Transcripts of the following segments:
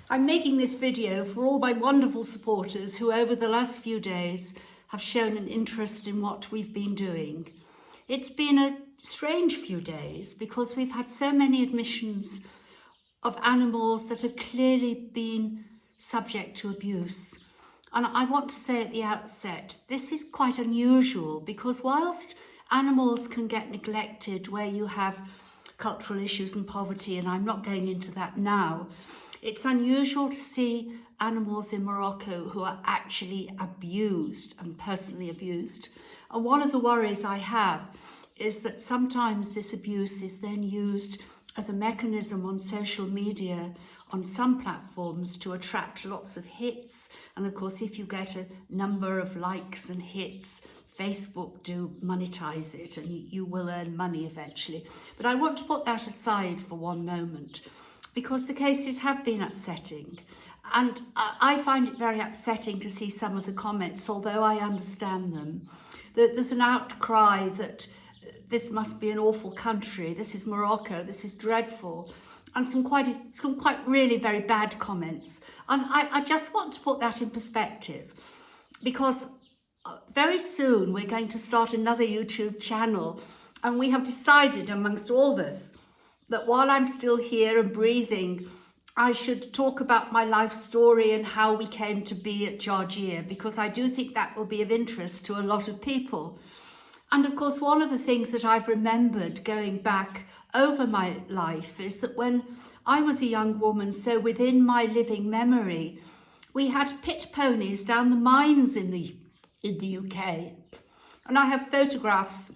I'm making this video for all my wonderful supporters who over the last few days have shown an interest in what we've been doing. It's been a strange few days because we've had so many admissions of animals that have clearly been subject to abuse. And I want to say at the outset, this is quite unusual because whilst animals can get neglected where you have cultural issues and poverty, and I'm not going into that now, it's unusual to see animals in Morocco who are actually abused and personally abused. And one of the worries I have is that sometimes this abuse is then used as a mechanism on social media, on some platforms, to attract lots of hits. And of course, if you get a number of likes and hits, Facebook do monetize it and you will earn money eventually. But I want to put that aside for one moment because the cases have been upsetting. And I find it very upsetting to see some of the comments, although I understand them. There's an outcry that this must be an awful country, this is Morocco, this is dreadful, and some quite really very bad comments. And I just want to put that in perspective because very soon we're going to start another YouTube channel, and we have decided amongst all of us that while I'm still here and breathing, I should talk about my life story and how we came to be at Jargier, because I do think that will be of interest to a lot of people. And of course, one of the things that I've remembered going back over my life is that when I was a young woman, so within my living memory, we had pit ponies down the mines in the UK. And I have photographs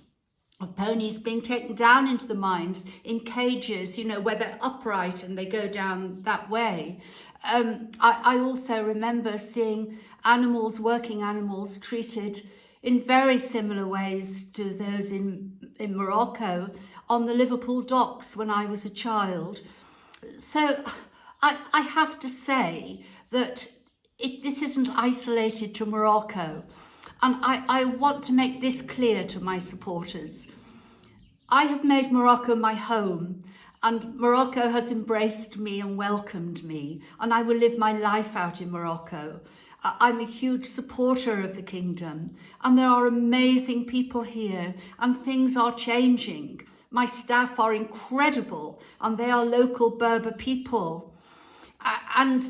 of ponies being taken down into the mines in cages, you know, where they're upright and they go down that way. I also remember seeing animals, working animals, treated in very similar ways to those in Morocco on the Liverpool docks when I was a child. So I have to say that this isn't isolated to Morocco. And I want to make this clear to my supporters. I have made Morocco my home, and Morocco has embraced me and welcomed me, and I will live my life out in Morocco. I'm a huge supporter of the kingdom, and there are amazing people here, and things are changing. My staff are incredible, and they are local Berber people. And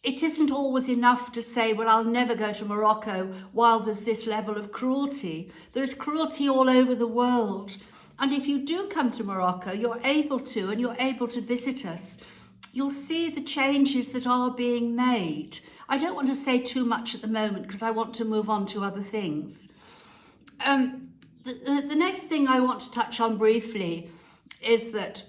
it isn't always enough to say, well, I'll never go to Morocco while there's this level of cruelty. There's cruelty all over the world. And if you do come to Morocco, you're able to visit us, you'll see the changes that are being made. I don't want to say too much at the moment because I want to move on to other things. The next thing I want to touch on briefly is that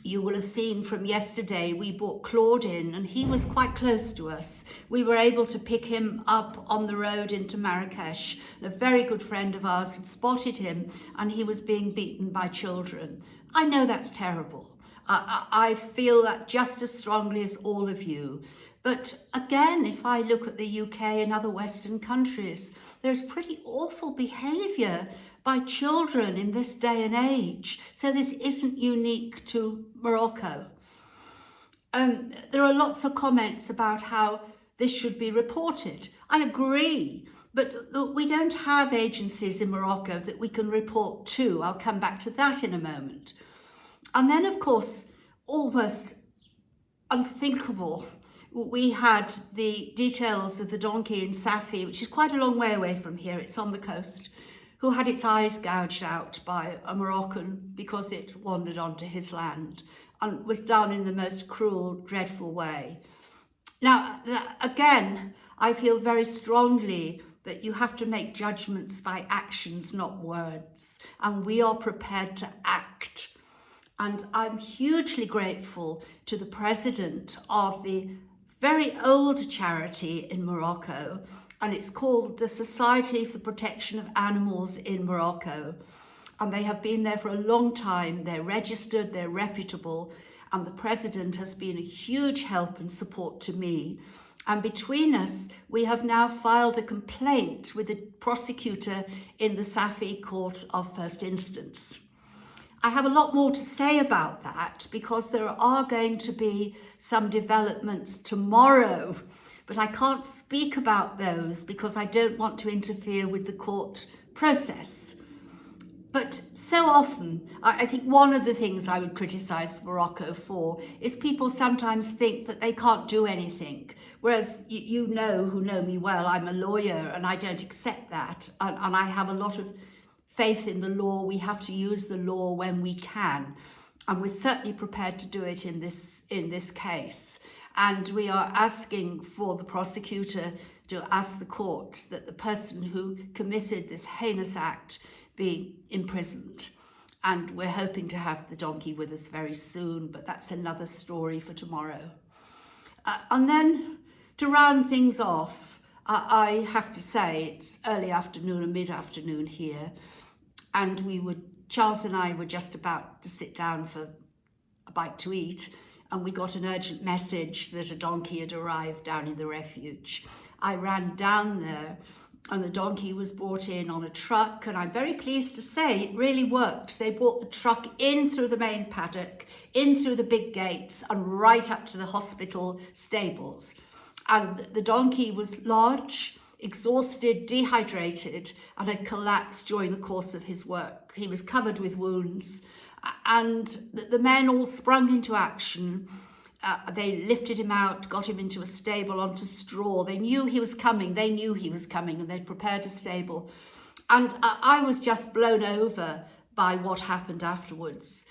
you will have seen from yesterday, we brought Claude in and he was quite close to us. We were able to pick him up on the road into Marrakesh. A very good friend of ours had spotted him and he was being beaten by children. I know that's terrible. I feel that just as strongly as all of you. But again, if I look at the UK and other Western countries, there's pretty awful behaviour by children in this day and age. So this isn't unique to Morocco. There are lots of comments about how this should be reported. I agree, but we don't have agencies in Morocco that we can report to. I'll come back to that in a moment. And then, of course, almost unthinkable, we had the details of the donkey in Safi, which is quite a long way away from here, it's on the coast, who had its eyes gouged out by a Moroccan because it wandered onto his land and was done in the most cruel, dreadful way. Now, again, I feel very strongly that you have to make judgments by actions, not words, and we are prepared to act. And I'm hugely grateful to the president of the very old charity in Morocco, and it's called the Society for the Protection of Animals in Morocco. And they have been there for a long time. They're registered, they're reputable, and the president has been a huge help and support to me. And between us, we have now filed a complaint with the prosecutor in the Safi Court of First Instance. I have a lot more to say about that because there are going to be some developments tomorrow, but I can't speak about those because I don't want to interfere with the court process. But so often, I think one of the things I would criticise Morocco for is people sometimes think that they can't do anything. Whereas you know, who know me well, I'm a lawyer and I don't accept that. And I have a lot of faith in the law. We have to use the law when we can. And we're certainly prepared to do it in this case. And we are asking for the prosecutor to ask the court that the person who committed this heinous act be imprisoned. And we're hoping to have the donkey with us very soon, but that's another story for tomorrow. And then to round things off, I have to say it's early afternoon and mid-afternoon here, and Charles and I were just about to sit down for a bite to eat, and we got an urgent message that a donkey had arrived down in the refuge. I ran down there and the donkey was brought in on a truck, and I'm very pleased to say it really worked. They brought the truck in through the main paddock, in through the big gates and right up to the hospital stables. And the donkey was large, exhausted, dehydrated, and had collapsed during the course of his work. He was covered with wounds, and the men all sprung into action. They lifted him out, got him into a stable onto straw. They knew he was coming, and they'd prepared a stable. And I was just blown over by what happened afterwards.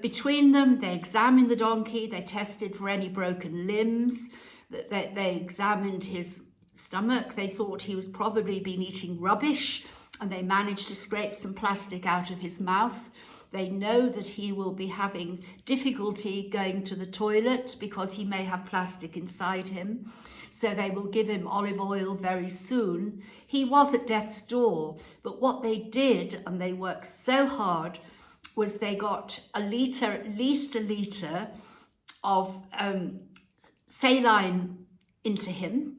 Between them, they examined the donkey, they tested for any broken limbs, they examined his stomach. They thought he was probably been eating rubbish, and they managed to scrape some plastic out of his mouth. They know that he will be having difficulty going to the toilet because he may have plastic inside him. So they will give him olive oil very soon. He was at death's door, but what they did, and they worked so hard, was they got at least a litre of saline into him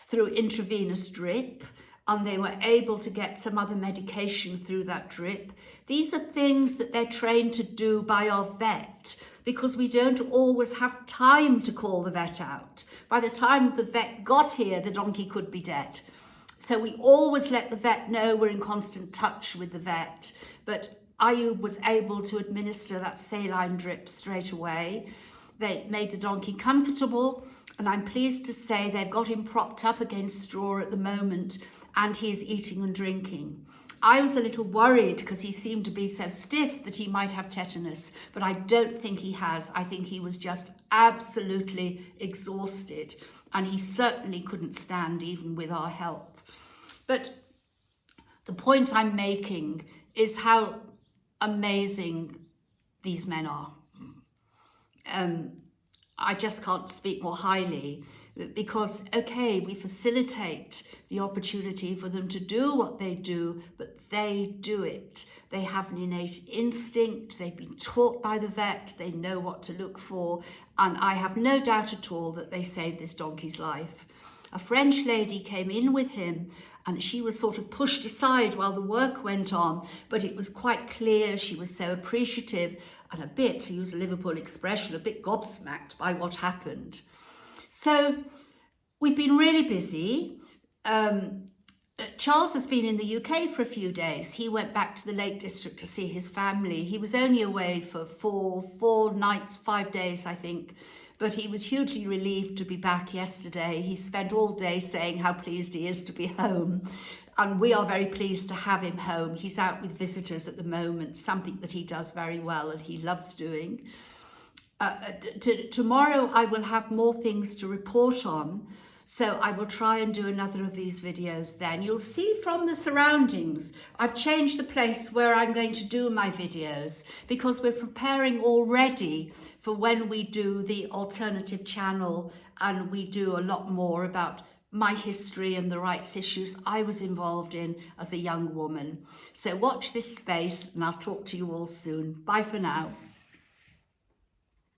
through intravenous drip, and they were able to get some other medication through that drip. These are things that they're trained to do by our vet, because we don't always have time to call the vet out. By the time the vet got here, the donkey could be dead. So we always let the vet know we're in constant touch with the vet. But Ayub was able to administer that saline drip straight away. They made the donkey comfortable, and I'm pleased to say they've got him propped up against straw at the moment, and he is eating and drinking. I was a little worried because he seemed to be so stiff that he might have tetanus, but I don't think he has. I think he was just absolutely exhausted, and he certainly couldn't stand even with our help. But the point I'm making is how amazing these men are. I just can't speak more highly, because, okay, we facilitate the opportunity for them to do what they do, but they do it. They have an innate instinct, they've been taught by the vet, they know what to look for, and I have no doubt at all that they saved this donkey's life. A French lady came in with him, and she was sort of pushed aside while the work went on, but it was quite clear she was so appreciative and a bit, to use a Liverpool expression, a bit gobsmacked by what happened. So we've been really busy. Charles has been in the UK for a few days. He went back to the Lake District to see his family. He was only away for four nights, 5 days, I think. But he was hugely relieved to be back yesterday. He spent all day saying how pleased he is to be home. And we are very pleased to have him home. He's out with visitors at the moment, something that he does very well and he loves doing. Tomorrow I will have more things to report on, so I will try and do another of these videos then. You'll see from the surroundings, I've changed the place where I'm going to do my videos, because we're preparing already for when we do the alternative channel and we do a lot more about my history and the rights issues I was involved in as a young woman. So watch this space, and I'll talk to you all soon. Bye for now.